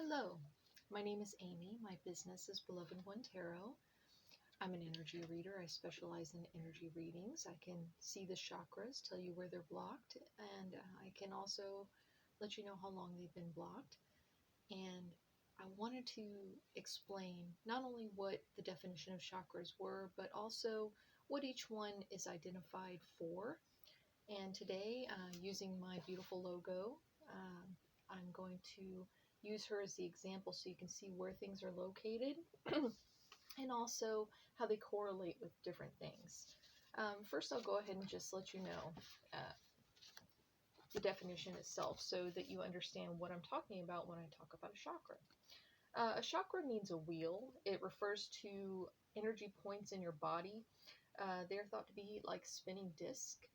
Hello, my name is Amy. My business is Beloved One Tarot. I'm an energy reader. I specialize in energy readings. I can see the chakras, tell you where they're blocked, and I can also let you know how long they've been blocked. And I wanted to explain not only what the definition of chakras were, but also what each one is identified for. And today, using my beautiful logo, I'm going to use her as the example so you can see where things are located and also how they correlate with different things. First, I'll go ahead and just let you know the definition itself so that you understand what I'm talking about when I talk about a chakra. A chakra means a wheel. It refers to energy points in your body. They're thought to be like spinning discs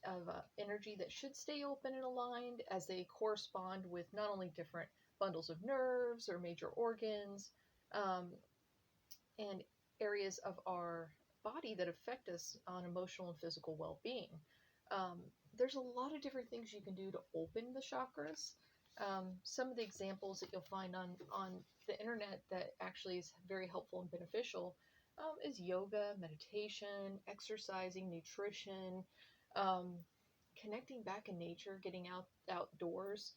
of energy that should stay open and aligned as they correspond with not only different bundles of nerves or major organs and areas of our body that affect us on emotional and physical well-being. There's a lot of different things you can do to open the chakras. Some of the examples that you'll find on the internet that actually is very helpful and beneficial is yoga, meditation, exercising, nutrition, connecting back in nature, getting outdoors,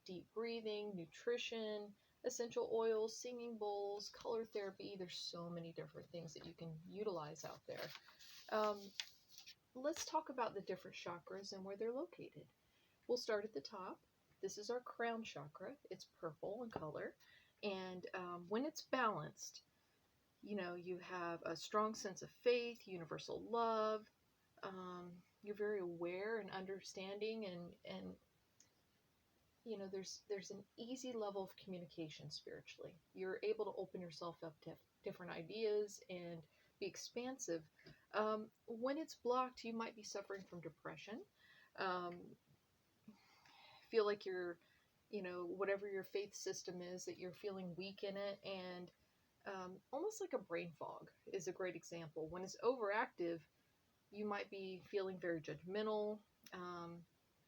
deep breathing, nutrition, essential oils, singing bowls, color therapy. There's so many different things that you can utilize out there. Let's talk about the different chakras and where they're located. We'll start at the top. This is our crown chakra. It's purple in color. And when it's balanced, you have a strong sense of faith, universal love. You're very aware and understanding, and there's an easy level of communication spiritually. You're able to open yourself up to different ideas and be expansive. When it's blocked, you might be suffering from depression. Feel like you're, whatever your faith system is, that you're feeling weak in it, and almost like a brain fog is a great example. When it's overactive, you might be feeling very judgmental,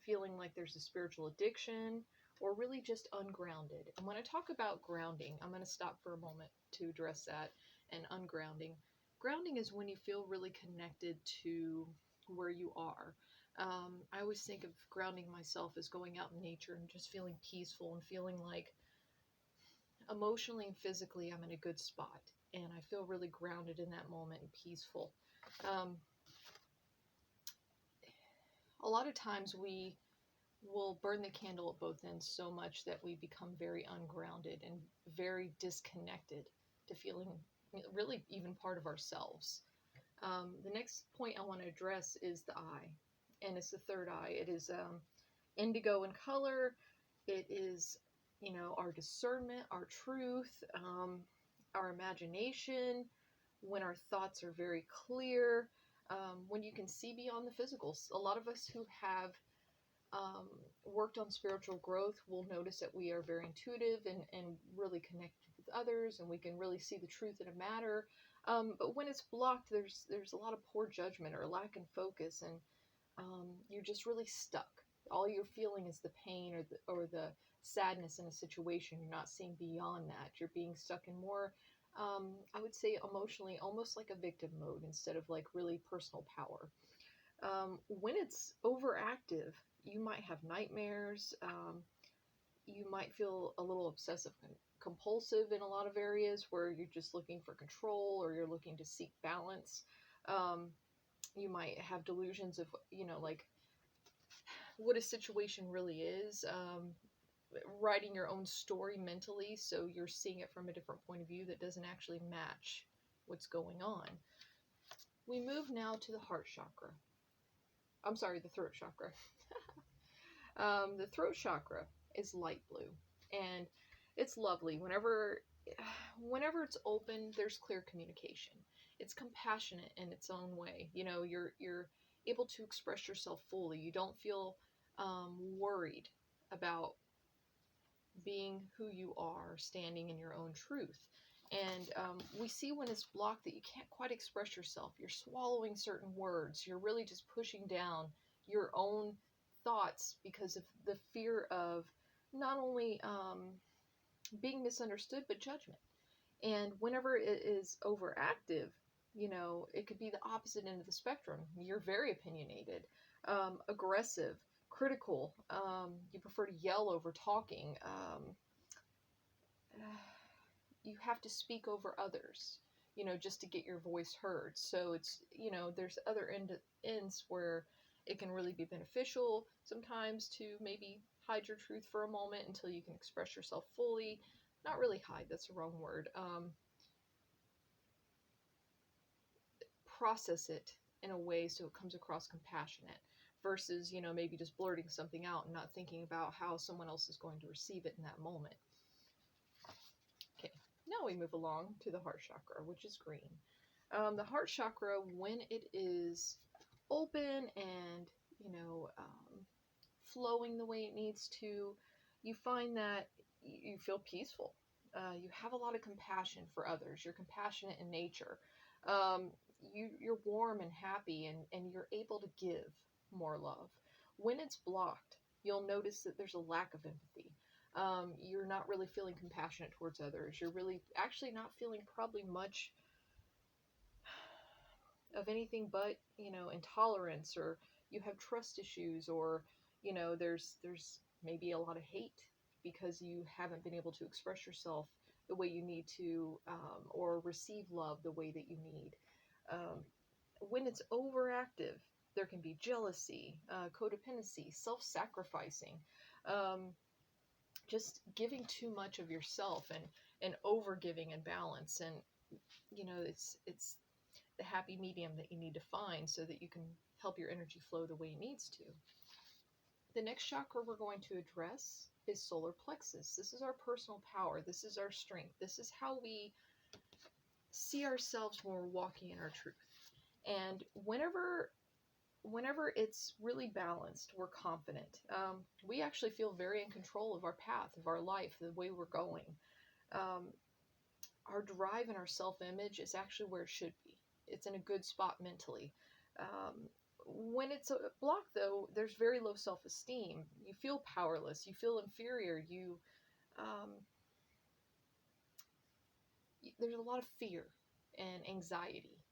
feeling like there's a spiritual addiction, or really just ungrounded. And when I talk about grounding, I'm going to stop for a moment to address that and ungrounding. Grounding is when you feel really connected to where you are. I always think of grounding myself as going out in nature and just feeling peaceful and feeling like emotionally and physically I'm in a good spot. And I feel really grounded in that moment and peaceful. A lot of times we will burn the candle at both ends so much that we become very ungrounded and very disconnected to feeling really even part of ourselves. The next point I want to address is the eye, and it's the third eye. It is indigo in color. It is, our discernment, our truth, our imagination, when our thoughts are very clear, when you can see beyond the physical. A lot of us who have worked on spiritual growth will notice that we are very intuitive and really connected with others, and we can really see the truth in a matter. But when it's blocked, there's a lot of poor judgment or lack in focus, and you're just really stuck. All you're feeling is the pain or the sadness in a situation. You're not seeing beyond that. You're being stuck in more, I would say, emotionally, almost like a victim mode instead of like really personal power. When it's overactive, you might have nightmares. You might feel a little obsessive compulsive in a lot of areas where you're just looking for control or you're looking to seek balance. You might have delusions of, like what a situation really is. Writing your own story mentally, so you're seeing it from a different point of view that doesn't actually match what's going on. We move now to the heart chakra. I'm sorry, the throat chakra. The throat chakra is light blue, and it's lovely. Whenever it's open, there's clear communication. It's compassionate in its own way. You're able to express yourself fully. You don't feel worried about being who you are, standing in your own truth. And we see when it's blocked that you can't quite express yourself. You're swallowing certain words. You're really just pushing down your own thoughts because of the fear of not only being misunderstood, but judgment. And whenever it is overactive, it could be the opposite end of the spectrum. You're very opinionated, aggressive, critical. You prefer to yell over talking. You have to speak over others, just to get your voice heard. So it's, there's other ends where it can really be beneficial sometimes to maybe hide your truth for a moment until you can express yourself fully. Not really hide, that's the wrong word. Process it in a way so it comes across compassionate versus, maybe just blurting something out and not thinking about how someone else is going to receive it in that moment. Okay, now we move along to the heart chakra, which is green. The heart chakra, when it is open and, flowing the way it needs to, you find that you feel peaceful. You have a lot of compassion for others. You're compassionate in nature. Um, you're warm and happy, and you're able to give more love. When it's blocked, you'll notice that there's a lack of empathy. You're not really feeling compassionate towards others. You're really actually not feeling probably much of anything but, intolerance, or you have trust issues, or, there's maybe a lot of hate because you haven't been able to express yourself the way you need to, or receive love the way that you need. Um, when it's overactive, there can be jealousy, codependency, self-sacrificing, um, just giving too much of yourself, and over giving and balance. And it's the happy medium that you need to find so that you can help your energy flow the way it needs to. The next chakra we're going to address is solar plexus. This is our personal power. This is our strength. This is how we see ourselves when we're walking in our truth. And whenever it's really balanced, we're confident. We actually feel very in control of our path, of our life, the way we're going. Um, our drive and our self-image is actually where it should be. It's in a good spot mentally. When it's a block, though, there's very low self-esteem. You feel powerless. You feel inferior. Um, there's a lot of fear and anxiety.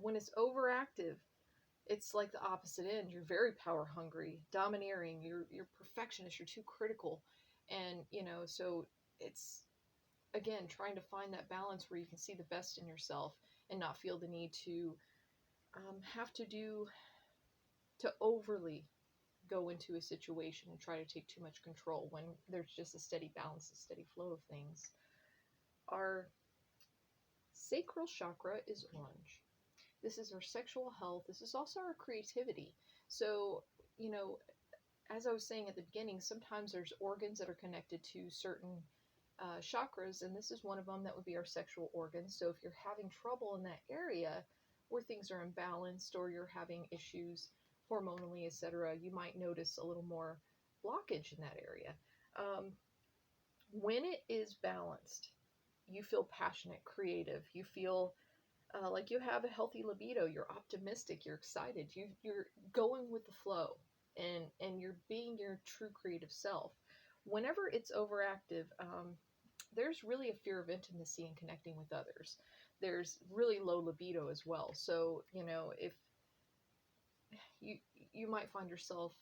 When it's overactive, it's like the opposite end. You're very power hungry, domineering. You're perfectionist. You're too critical, and so it's, again, trying to find that balance where you can see the best in yourself and not feel the need to have to overly go into a situation and try to take too much control when there's just a steady balance, a steady flow of things. Our sacral chakra is orange. This is our sexual health. This is also our creativity. So, as I was saying at the beginning, sometimes there's organs that are connected to certain chakras, and this is one of them. That would be our sexual organs. So if you're having trouble in that area where things are imbalanced, or you're having issues hormonally, etc., you might notice a little more blockage in that area. When it is balanced, you feel passionate, creative. You feel like you have a healthy libido. You're optimistic. You're excited. You're going with the flow, and you're being your true creative self. Whenever it's overactive, there's really a fear of intimacy and connecting with others. There's really low libido as well. So, if you you might find yourself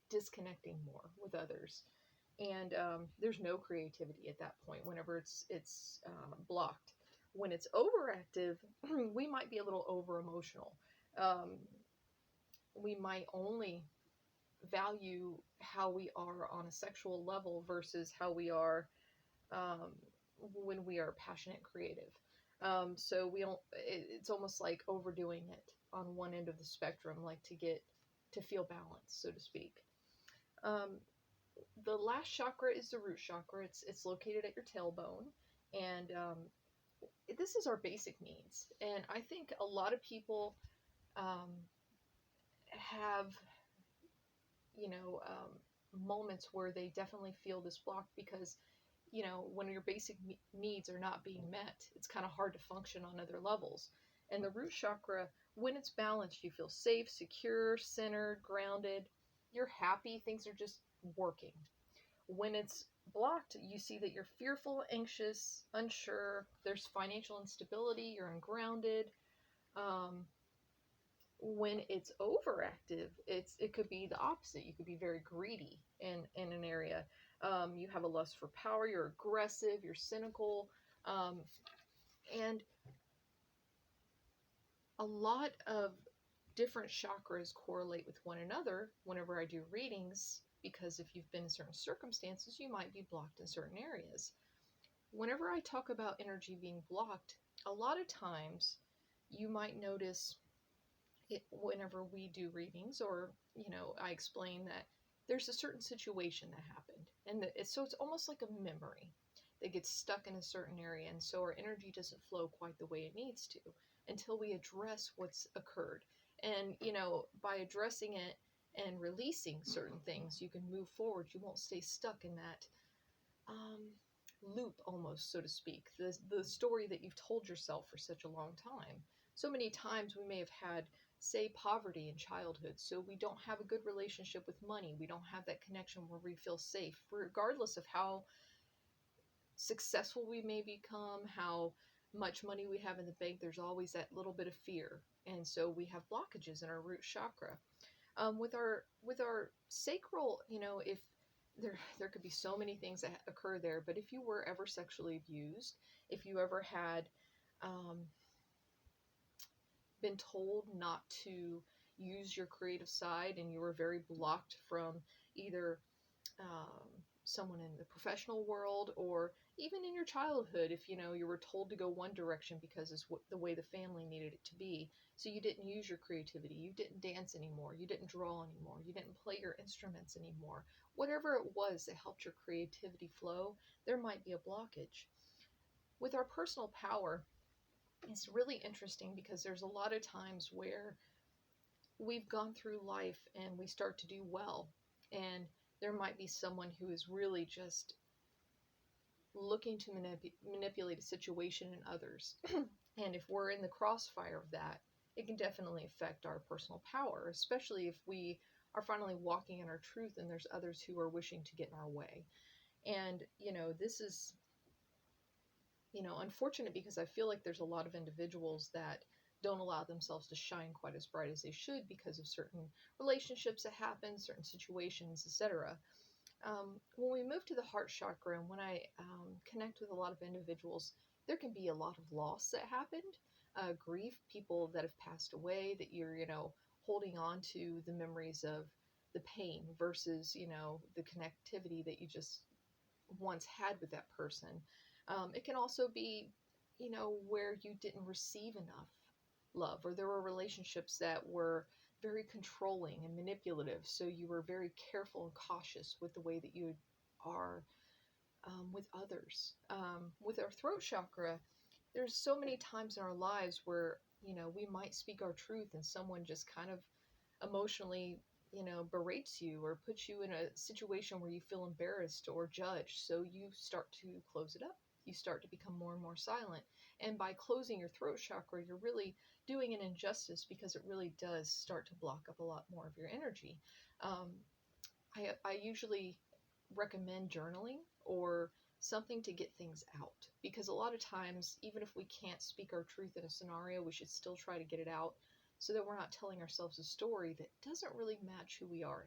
disconnecting more with others, and there's no creativity at that point whenever it's blocked. When it's overactive, we might be a little over emotional. Um, we might only value how we are on a sexual level versus how we are um, when we are passionate, creative. So we don't. It's almost like overdoing it on one end of the spectrum, like to feel balanced, so to speak. Um, the last chakra is the root chakra. It's located at your tailbone, and this is our basic needs. And I think a lot of people um, have moments where they definitely feel this block because when your basic needs are not being met, it's kind of hard to function on other levels. And the root chakra, when it's balanced, you feel safe, secure, centered, grounded. You're happy. Things are just working. When it's blocked, you see that you're fearful, anxious, unsure, there's financial instability, you're ungrounded. Um, when it's overactive, it could be the opposite. You could be very greedy in an area. You have a lust for power, you're aggressive, you're cynical, um, and a lot of different chakras correlate with one another whenever I do readings, because if you've been in certain circumstances, you might be blocked in certain areas. Whenever I talk about energy being blocked, a lot of times you might notice it whenever we do readings, or I explain that there's a certain situation that happened, and so it's almost like a memory that gets stuck in a certain area, and so our energy doesn't flow quite the way it needs to until we address what's occurred. And by addressing it and releasing certain things, you can move forward. You won't stay stuck in that um, loop, almost, so to speak, the story that you've told yourself for such a long time. So many times we may have had, say, poverty in childhood, so we don't have a good relationship with money. We don't have that connection where we feel safe, regardless of how successful we may become, how much money we have in the bank. There's always that little bit of fear, and so we have blockages in our root chakra. With our sacral, if there could be so many things that occur there, but if you were ever sexually abused, if you ever had um, been told not to use your creative side, and you were very blocked from either um, someone in the professional world, or even in your childhood, if you were told to go one direction because it's the way the family needed it to be, so you didn't use your creativity, you didn't dance anymore, you didn't draw anymore, you didn't play your instruments anymore, whatever it was that helped your creativity flow, there might be a blockage. With our personal power, it's really interesting because there's a lot of times where we've gone through life and we start to do well, and there might be someone who is really just looking to manipulate a situation in others. And if we're in the crossfire of that, it can definitely affect our personal power, especially if we are finally walking in our truth and there's others who are wishing to get in our way. And this is unfortunate, because I feel like there's a lot of individuals that don't allow themselves to shine quite as bright as they should because of certain relationships that happen, certain situations, etc. When we move to the heart chakra, and when I connect with a lot of individuals, there can be a lot of loss that happened, grief, people that have passed away, that you're, holding on to the memories of the pain versus, the connectivity that you just once had with that person. It can also be, where you didn't receive enough love, or there were relationships that were very controlling and manipulative, so you were very careful and cautious with the way that you are with others. With our throat chakra, there's so many times in our lives where we might speak our truth and someone just kind of emotionally berates you or puts you in a situation where you feel embarrassed or judged, so you start to close it up. You start to become more and more silent, and by closing your throat chakra, you're really doing an injustice, because it really does start to block up a lot more of your energy. um, I usually recommend journaling or something to get things out, because a lot of times, even if we can't speak our truth in a scenario, we should still try to get it out, so that we're not telling ourselves a story that doesn't really match who we are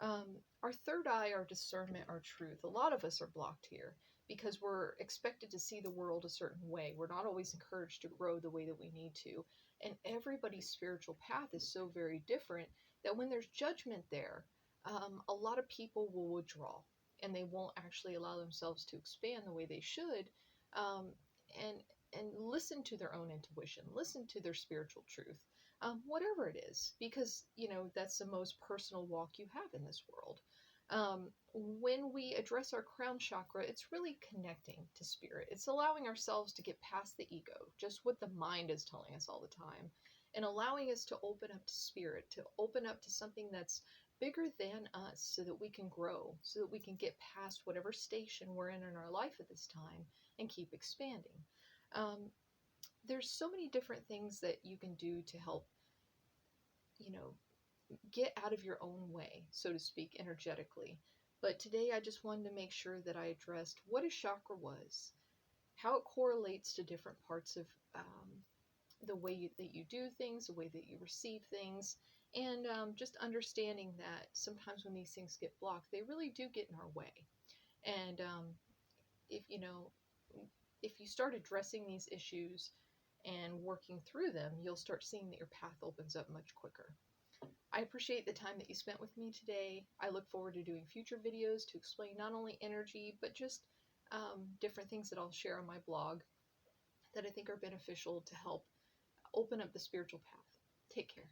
anymore. Our third eye, our discernment, our truth. A lot of us are blocked here because we're expected to see the world a certain way. We're not always encouraged to grow the way that we need to. And everybody's spiritual path is so very different that when there's judgment there, a lot of people will withdraw, and they won't actually allow themselves to expand the way they should, um, and listen to their own intuition, listen to their spiritual truth, whatever it is, because that's the most personal walk you have in this world. When we address our crown chakra, it's really connecting to spirit. It's allowing ourselves to get past the ego, just what the mind is telling us all the time, and allowing us to open up to spirit, to open up to something that's bigger than us, so that we can grow, so that we can get past whatever station we're in our life at this time and keep expanding. Um, there's so many different things that you can do to help, you know, get out of your own way, so to speak, energetically. But today I just wanted to make sure that I addressed what a chakra was, how it correlates to different parts of the way that you do things, the way that you receive things, and just understanding that sometimes when these things get blocked, they really do get in our way. And if you know, if you start addressing these issues and working through them, you'll start seeing that your path opens up much quicker. I appreciate the time that you spent with me today. I look forward to doing future videos to explain not only energy, but just different things that I'll share on my blog that I think are beneficial to help open up the spiritual path. Take care.